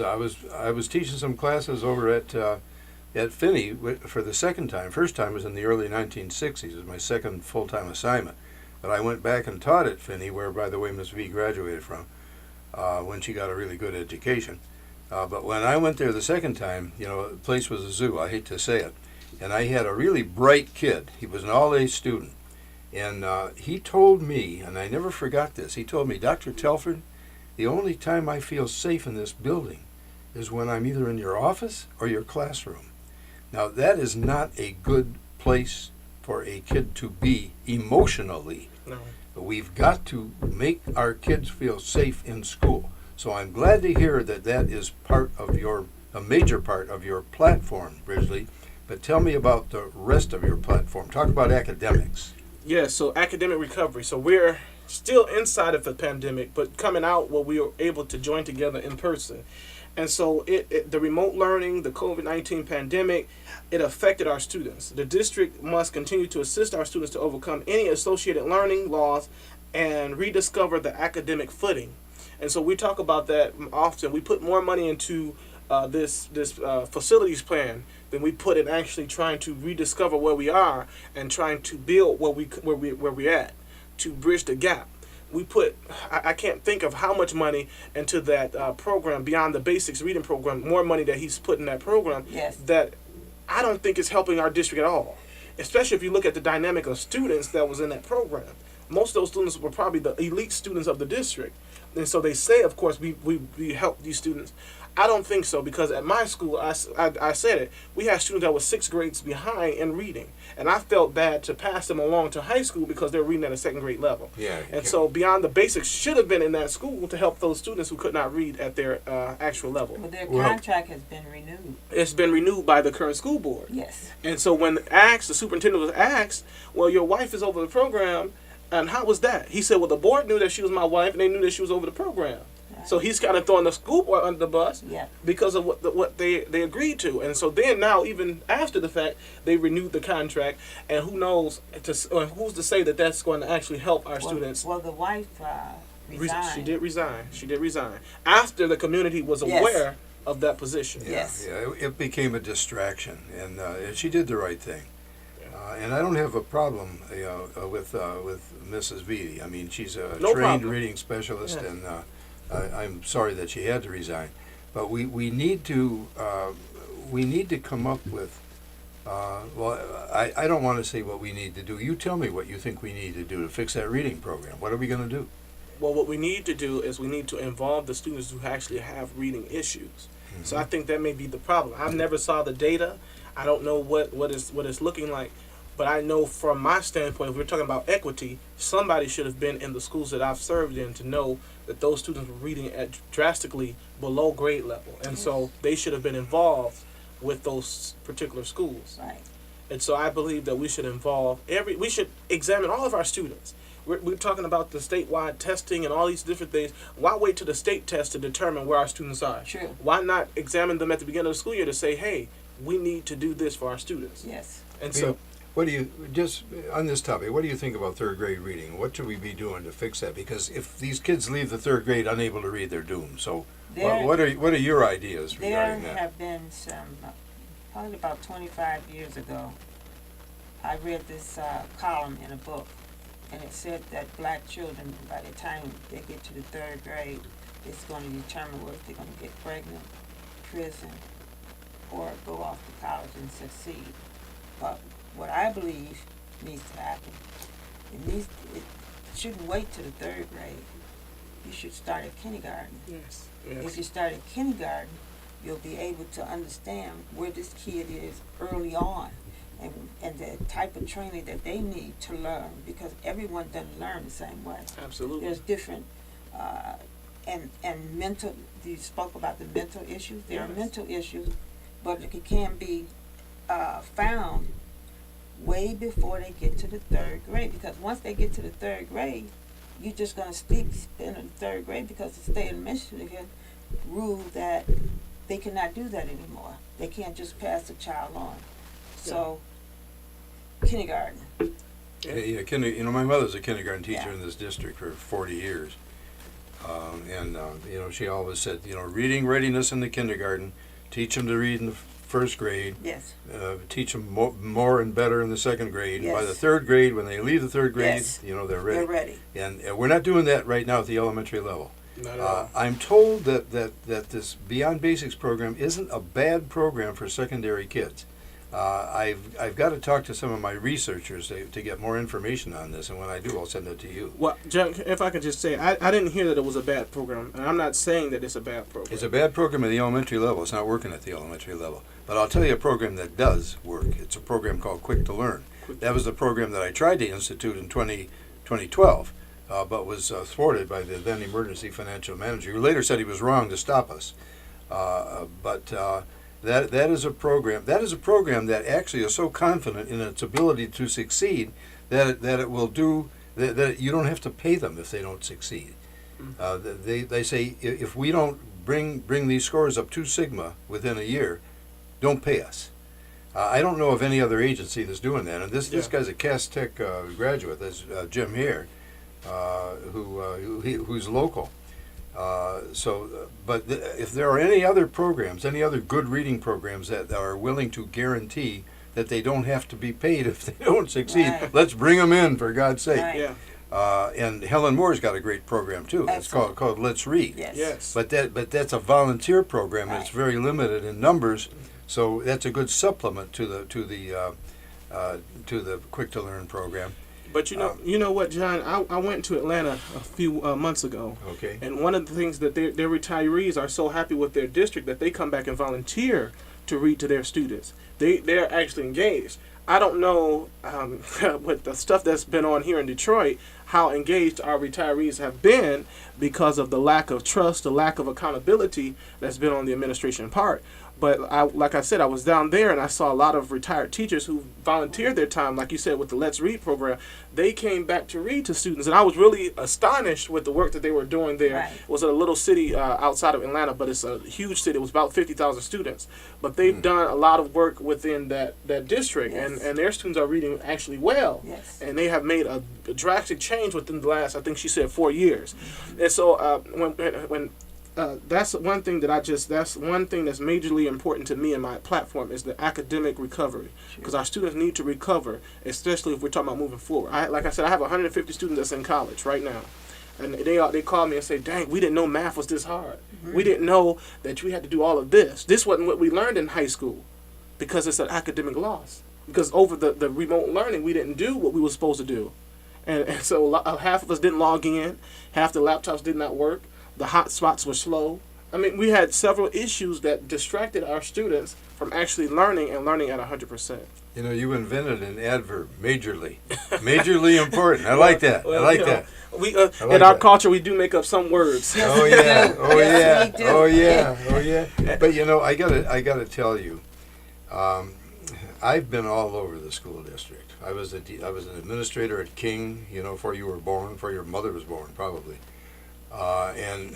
teaching some classes over at Finney for the second time. First time was in the early 1960s. It was my second full-time assignment. But I went back and taught at Finney, where, by the way, Miss V graduated from, when she got a really good education. But when I went there the second time, you know, the place was a zoo. I hate to say it. And I had a really bright kid. He was an all-A student. And he told me, and I never forgot this, he told me, Dr. Telford, the only time I feel safe in this building is when I'm either in your office or your classroom. Now, that is not a good place for a kid to be emotionally. No. We've got to make our kids feel safe in school. So I'm glad to hear that that is a major part of your platform, Bridgely. But tell me about the rest of your platform. Talk about academics. Yeah, so academic recovery. So we're still inside of the pandemic, but coming out where we were able to join together in person. And so the remote learning, the COVID-19 pandemic, it affected our students. The district must continue to assist our students to overcome any associated learning loss and rediscover the academic footing. And so we talk about that often. We put more money into this facilities plan than we put in actually trying to rediscover where we are and trying to build where we're at to bridge the gap. We put, I can't think of how much money into that program beyond the basics reading program, more money that he's put in that program. Yes. That I don't think is helping our district at all, especially if you look at the dynamic of students that was in that program. Most of those students were probably the elite students of the district. And so they say, of course, we help these students. I don't think so, because at my school, I said it, we had students that were 6 grades behind in reading. And I felt bad to pass them along to high school because they're reading at a 2nd grade level. Yeah. And so beyond the basics should have been in that school to help those students who could not read at their actual level. But their Well- contract has been renewed. It's been renewed by the current school board. Yes. And so when the superintendent was asked, well, your wife is over the program, and how was that? He said, well, the board knew that she was my wife, and they knew that she was over the program. So he's kind of throwing the school board under the bus Yeah. because of what they agreed to. And so then now, even after the fact, they renewed the contract, and who knows, who's to say that that's going to actually help our students. Well, the wife resigned. She did resign. She did resign after the community was Yes. aware of that position. Yeah, Yes. yeah, it became a distraction, and she did the right thing. And I don't have a problem, with Mrs. Vitti. I mean, she's a No trained problem. reading specialist, Yes. and I'm sorry that she had to resign. But we need to come up with. I don't want to say what we need to do. You tell me what you think we need to do to fix that reading program. What are we going to do? Well, what we need to do is we need to involve the students who actually have reading issues. So I think that may be the problem. I've never saw the data. I don't know what it's looking like. But I know from my standpoint, if we're talking about equity, somebody should have been in the schools that I've served in to know that those students were reading at drastically below grade level. And so they should have been involved with those particular schools. Right. And so I believe that we should we should examine all of our students. We're talking about the statewide testing and all these different things. Why wait to the state test to determine where our students are? True. Why not examine them at the beginning of the school year to say, hey, we need to do this for our students. Yes. And You so know, what do you, just on this topic, what do you think about third grade reading? What should we be doing to fix that? Because if these kids leave the third grade unable to read, they're doomed. So There, what are your ideas there regarding that? have been some, probably about 25 years ago, I read this column in a book, and it said that black children, by the time they get to the third grade, it's going to determine whether they're going to get pregnant, prison, or go off to college and succeed. But what I believe needs to happen, it shouldn't wait till the third grade. You should start at kindergarten. yes, If you start at kindergarten, you'll be able to understand where this kid is early on, and the type of training that they need to learn, because everyone doesn't learn the same way. absolutely. There's different, and mental, you spoke about the mental issues. There are Yes. mental issues, but it can be found way before they get to the third grade, because once they get to the third grade, you're just going to spend in the third grade, because the state of Michigan ruled that they cannot do that anymore. They can't just pass the child on. So, kindergarten. Yeah, my mother's a kindergarten teacher Yeah. in this district for 40 years. She always said, reading readiness in the kindergarten, teach them to read in the first grade, Yes. teach them more and better in the second grade. Yes. By the third grade, when they leave the third grade, Yes. they're ready. They're ready. And we're not doing that right now at the elementary level. Not at all. I'm told that this Beyond Basics program isn't a bad program for secondary kids. I've got to talk to some of my researchers to get more information on this, and when I do, I'll send it to you. Well, John, if I could just say, I didn't hear that it was a bad program, and I'm not saying that it's a bad program. It's a bad program at the elementary level. It's not working at the elementary level. But I'll tell you a program that does work. It's a program called Quick to Learn. That was the program that I tried to institute in 2012, but was thwarted by the then emergency financial manager, who later said he was wrong to stop us. That is a program. That is a program that actually is so confident in its ability to succeed that it will do that you don't have to pay them if they don't succeed. They say if we don't bring these scores up to sigma within a year, don't pay us. I don't know of any other agency that's doing that. And this guy's a Cass Tech graduate. That's Jim here, who's local. But if there are any other programs, any other good reading programs that are willing to guarantee that they don't have to be paid if they don't succeed, Right. let's bring them in, for God's sake. Right. Yeah. And Helen Moore's got a great program too. It's Excellent. called Let's Read. Yes. Yes. But that's a volunteer program, and it's Right. very limited in numbers. So that's a good supplement to the Quick to Learn program. But you know what, John? I went to Atlanta a few months ago, Okay. and one of the things that their retirees are so happy with their district that they come back and volunteer to read to their students. They're actually engaged. I don't know with the stuff that's been on here in Detroit, how engaged our retirees have been because of the lack of trust, the lack of accountability that's been on the administration part. But like I said, I was down there and I saw a lot of retired teachers who volunteered their time, like you said, with the Let's Read program. They came back to read to students, and I was really astonished with the work that they were doing there. Right. It was a little city outside of Atlanta, but it's a huge city. It was about 50,000 students. But they've done a lot of work within that district, Yes. and their students are reading actually well. Yes. And they have made a drastic change within the last, I think she said, 4 years. And so when that's one thing that's one thing that's majorly important to me in my platform is the academic recovery, because our students need to recover, especially if we're talking about moving forward. Like I said, I have 150 students that's in college right now, and they call me and say, dang, we didn't know math was this hard. Mm-hmm. We didn't know that we had to do all of this. This wasn't what we learned in high school, because it's an academic loss. Because over the remote learning, we didn't do what we were supposed to do. And so half of us didn't log in, half the laptops did not work, the hotspots were slow. I mean, we had several issues that distracted our students from actually learning and learning at 100%. You invented an adverb, majorly. Majorly important. I like that. Well, I like that. We like in our that. culture, we do make up some words. Oh yeah. Oh Yes, yeah. we do. Oh yeah. Oh yeah. But I gotta tell you, I've been all over the school district. I was an administrator at King, before you were born, before your mother was born, probably. And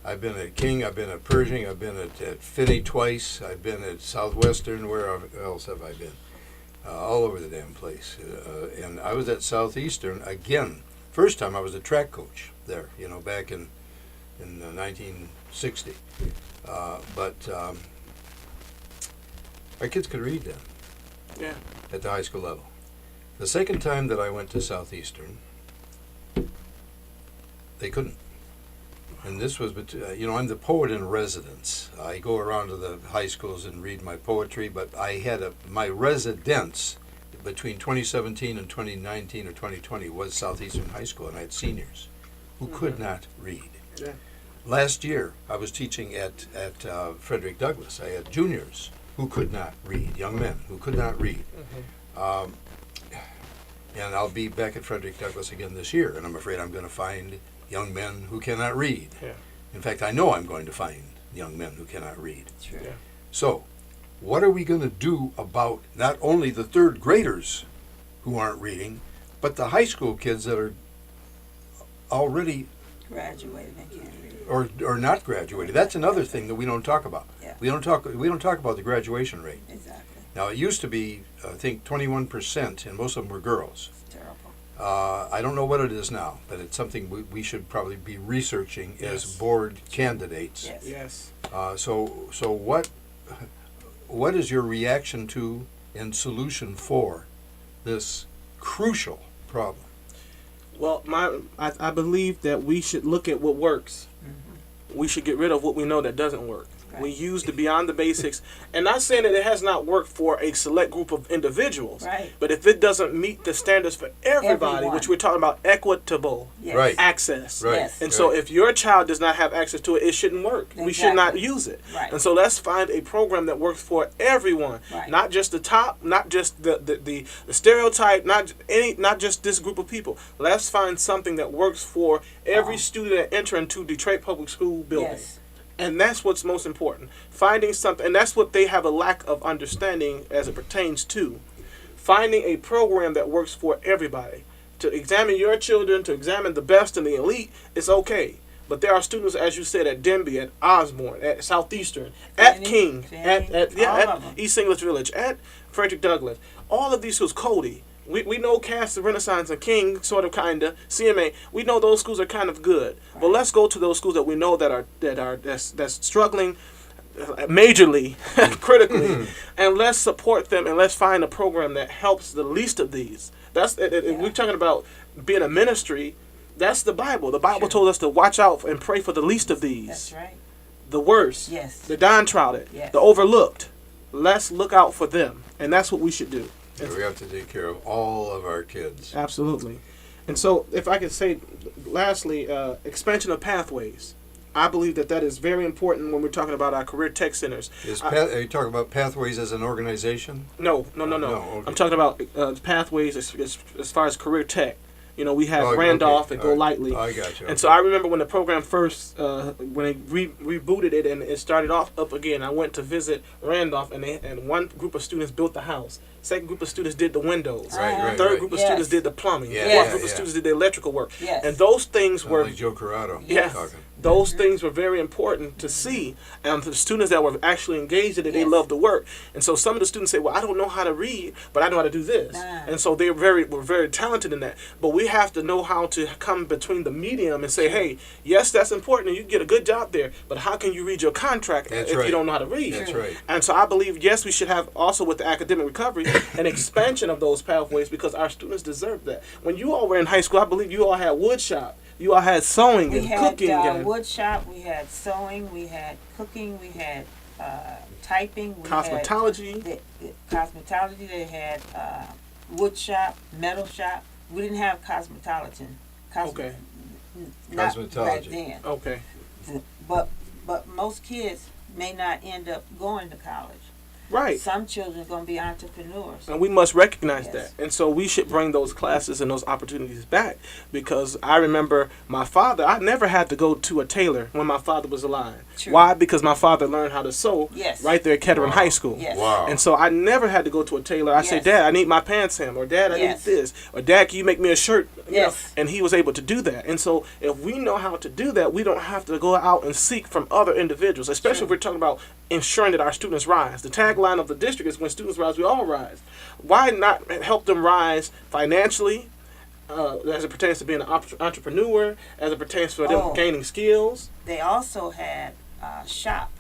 I've been at King, I've been at Pershing, I've been at Finney twice, I've been at Southwestern. Where else have I been? All over the damn place. And I was at Southeastern again. First time I was a track coach there, back in 1960. But our kids could read then. Yeah. At the high school level. The second time that I went to Southeastern, they couldn't. And this was, I'm the poet in residence. I go around to the high schools and read my poetry, but I had my residence between 2017 and 2019 or 2020 was Southeastern High School, and I had seniors who could not read. Yeah. Last year, I was teaching at Frederick Douglass. I had juniors who could not read, young men who could not read. And I'll be back at Frederick Douglass again this year, and I'm afraid I'm going to find young men who cannot read. Yeah. In fact, I know I'm going to find young men who cannot read. True. Yeah. So, what are we going to do about not only the third graders who aren't reading, but the high school kids that are already Graduated and can't read. or not graduated? That's another thing that we don't talk about. Yeah. We don't talk about the graduation rate. Exactly. Now, it used to be, I think, 21%, and most of them were girls. It's terrible. I don't know what it is now, but it's something we should probably be researching as Yes. board candidates. Yes. Yes. So what is your reaction to and solution for this crucial problem? Well, I believe that we should look at what works. We should get rid of what we know that doesn't work. Right. We use the beyond the basics, and not saying that it has not worked for a select group of individuals, Right. but if it doesn't meet the standards for everybody, Everyone. which we're talking about equitable Yes. Right. access, Right. Yes. and so if your child does not have access to it, it shouldn't work. We should not Exactly. use it. Right. And so let's find a program that works for everyone, Right. not just the top, not just the stereotype, not just this group of people. Let's find something that works for every student that enter into Detroit Public School building. Yes. And that's what's most important. Finding something, and that's what they have a lack of understanding as it pertains to. Finding a program that works for everybody. To examine your children, to examine the best and the elite, is okay. But there are students, as you said, at Denby, at Osborne, at Southeastern, at Fannie, King, Fannie, at all of them. East English Village, at Frederick Douglass. All of these schools, Cody. We know Cass, the Renaissance, and King, sort of, kinda, CMA. We know those schools are kind of good, but let's go to those schools that we know that's struggling majorly, critically, and let's support them and let's find a program that helps the least of these. We're talking about being a ministry. That's the Bible. The Bible Sure. told us to watch out and pray for the least of these, That's right. the worst, Yes. the downtrodden, Yes. the overlooked. Let's look out for them, and that's what we should do. So we have to take care of all of our kids. Absolutely. And so, if I could say, lastly, expansion of pathways. I believe that is very important when we're talking about our career tech centers. Are you talking about Pathways as an organization? No. okay. I'm talking about pathways as far as career tech. We have Oh, Randolph okay. and Go All right. Lightly. I got you. And so I remember when the program first, when they rebooted it and it started off up again, I went to visit Randolph, and one group of students built the house. Second group of students did the windows. Right, Third right. group of Yes. students did the plumbing. Yeah, Fourth yeah, group of yeah. students did the electrical work. Yes. And those things Sounds were like Joe Corrado Yes. talking. those things were very important to see. And the students that were actually engaged in it, they Yes. loved the work. And so some of the students say, well, I don't know how to read, but I know how to do this. Nah. And so they were very talented in that. But we have to know how to come between the medium and say, hey, yes, that's important, and you get a good job there, but how can you read your contract That's if right. you don't know how to read? That's right. And so I believe, yes, we should have also with the academic recovery an expansion of those pathways because our students deserve that. When you all were in high school, I believe you all had wood shop. You all had sewing We and had cooking. and wood shop, we had sewing, we had cooking, we had typing, we cosmetology. had cosmetology. They had wood shop, metal shop. We didn't have cosmetology. Okay. Not back Cosmetology. then. Okay. But most kids may not end up going to college. Right. Some children are going to be entrepreneurs. And we must recognize Yes. that. And so we should bring those classes and those opportunities back, because I remember my father, I never had to go to a tailor when my father was alive. True. Why? Because my father learned how to sew Yes. right there at Kettering Wow. High School. Yes. Wow. And so I never had to go to a tailor. I say, Yes. Dad, I need my pants hem, or Dad, I Yes. need this, or Dad, can you make me a shirt? You know, Yes. and he was able to do that. And so if we know how to do that, we don't have to go out and seek from other individuals, especially True. if we're talking about ensuring that our students rise. The tagline of the district is, when students rise, we all rise. Why not help them rise financially, as it pertains to being an entrepreneur, as it pertains for them Oh. gaining skills? They also had shop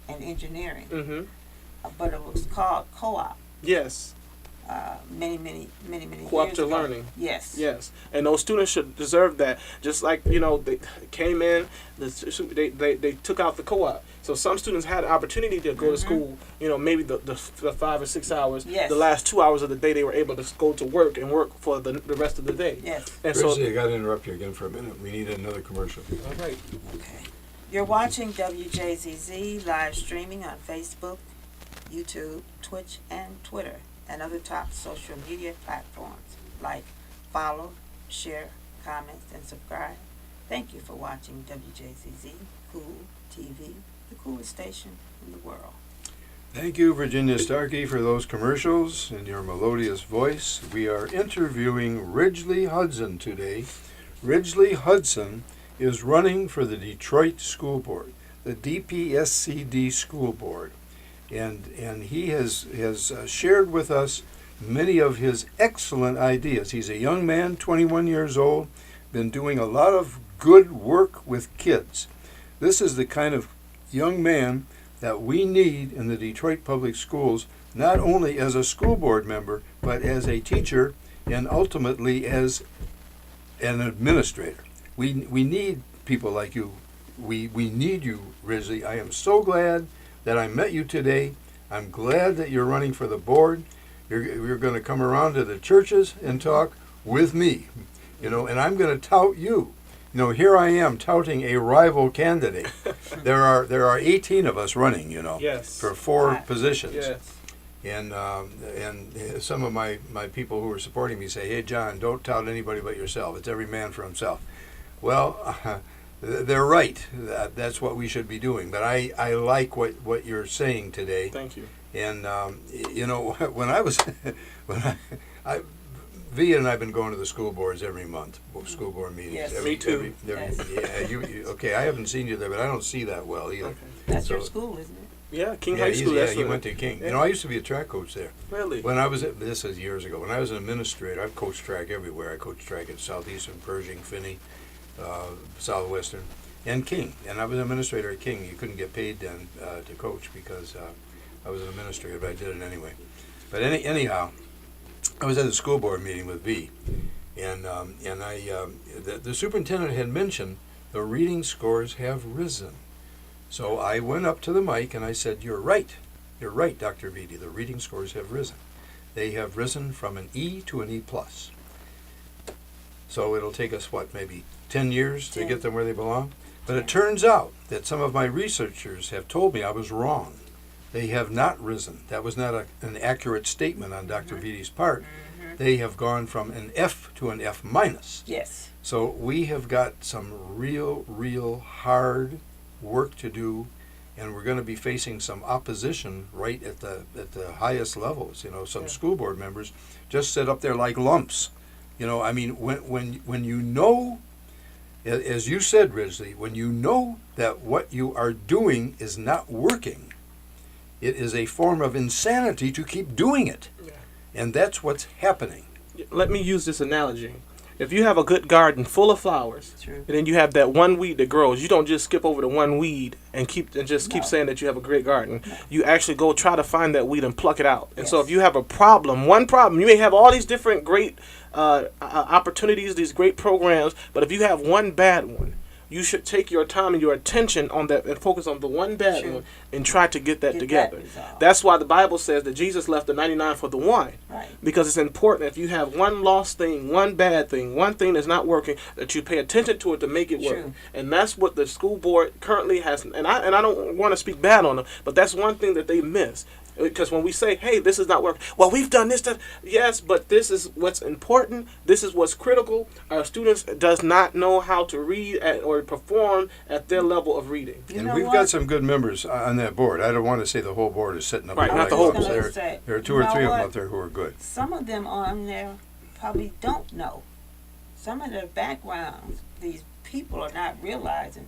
and engineering, Mm-hmm. but it was called co-op Yes. many years Cooperative ago. learning. Yes. Yes, and those students should deserve that. Just like, you know, they came in, they took out the co-op. So some students had the opportunity to go to school. You know, maybe the 5 or 6 hours. Yes. The last 2 hours of the day, they were able to go to work and work for the rest of the day. Yes. And so, Grizzly, I got to interrupt you again for a minute. We need another commercial. all right. Okay. You're watching WJZZ live streaming on Facebook, YouTube, Twitch, and Twitter, and other top social media platforms. Like, follow, share, comment, and subscribe. Thank you for watching WJZZ Cool TV, the coolest station in the world. Thank you, Virginia Starkey, for those commercials and your melodious voice. We are interviewing Ridgely Hudson today. Ridgely Hudson is running for the Detroit School Board, the DPSCD School Board. And he has shared with us many of his excellent ideas. He's a young man, 21 years old, been doing a lot of good work with kids. This is the kind of young man that we need in the Detroit Public Schools, not only as a school board member, but as a teacher and ultimately as an administrator. We need people like you. We need you, Ridgely. I am so glad that I met you today. I'm glad that you're running for the board. You're going to come around to the churches and talk with me, you know, and I'm going to tout you. You know, here I am touting a rival candidate. There are 18 of us running, you know, Yes. for 4 positions. Yes. And some of my people who are supporting me say, hey, John, don't tout anybody but yourself. It's every man for himself. Well, they're right. That's what we should be doing. But I like what you're saying today. Thank you. And, you know, Via and I have been going to the school boards every month, school board meetings. Yes. Me too. Yes. Yeah, you okay, I haven't seen you there, but I don't see that well either. Okay. That's your So- school, isn't it? Yeah, King Yeah, High School. yeah, That's he what- went to King. Yeah. You know, I used to be a track coach there. Really? When I was this is years ago. When I was an administrator, I've coached track everywhere. I coached track at Southeastern, Pershing, Finney, Southwestern, and King. And I was an administrator at King. You couldn't get paid then to coach because I was an administrator, but I did it anyway. But anyhow, I was at a school board meeting with V, and the superintendent had mentioned the reading scores have risen. So I went up to the mic and I said, You're right, Dr. Vitti, the reading scores have risen. They have risen from an E to an E+. So it'll take us, maybe 10 years to 10. get them where they belong? But it turns out that some of my researchers have told me I was wrong. They have not risen. That was not an accurate statement on Dr. Vitti's part. They have gone from an F to an F-. Yes. So we have got some real hard work to do, and we're going to be facing some opposition right at the highest levels. You know, some school board members just sit up there like lumps. You know, I mean, when you know, as you said, Ridgely, when you know that what you are doing is not working, it is a form of insanity to keep doing it. Yeah. And that's what's happening. Let me use this analogy. If you have a good garden full of flowers, True. and then you have that one weed that grows, you don't just skip over the one weed and keep saying that you have a great garden. You actually go try to find that weed and pluck it out. And so Yes. if you have a problem, one problem, you may have all these different great opportunities, these great programs, but if you have one bad one, you should take your time and your attention on that and focus on the one bad True. one and try to get that Get together. that resolved. That's why the Bible says that Jesus left the 99 for the one. Right. Because it's important, if you have one lost thing, one bad thing, one thing that's not working, that you pay attention to it to make it work. True. And that's what the school board currently has. And I don't want to speak bad on them, but that's one thing that they miss. Because when we say, hey, this is not working, well, we've done this, that. Yes, but this is what's important. This is what's critical. Our students does not know how to read or perform at their level of reading. You And know we've what? got some good members on that board. I don't want to say the whole board is sitting up Right, there not like the whole this. board. There are two You or know three of them what? out there who are good. Some of them on there probably don't know. Some of their backgrounds, these people are not realizing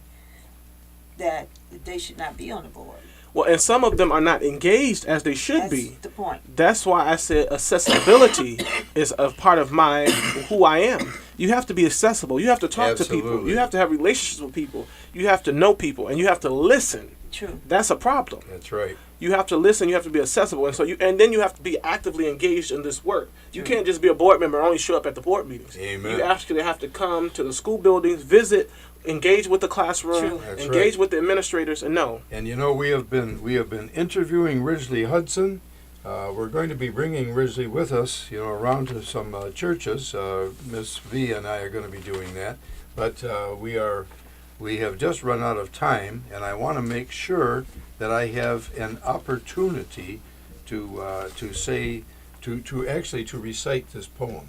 that they should not be on the board. Well, and some of them are not engaged as they should That's be. the point. That's why I said accessibility is a part of who I am. You have to be accessible. You have to talk to people. Absolutely. You have to have relationships with people. You have to know people, and you have to listen. True. That's a problem. That's right. You have to listen. You have to be accessible, and then you have to be actively engaged in this work. You True. can't just be a board member and only show up at the board meetings. Amen. You actually have to come to the school buildings, visit, engage with the classroom, True. That's engage right. with the administrators, and know. And you know, we have been interviewing Ridgely Hudson. We're going to be bringing Ridgely with us, you know, around to some churches. Miss V and I are going to be doing that. But we have just run out of time, and I want to make sure that I have an opportunity to recite this poem.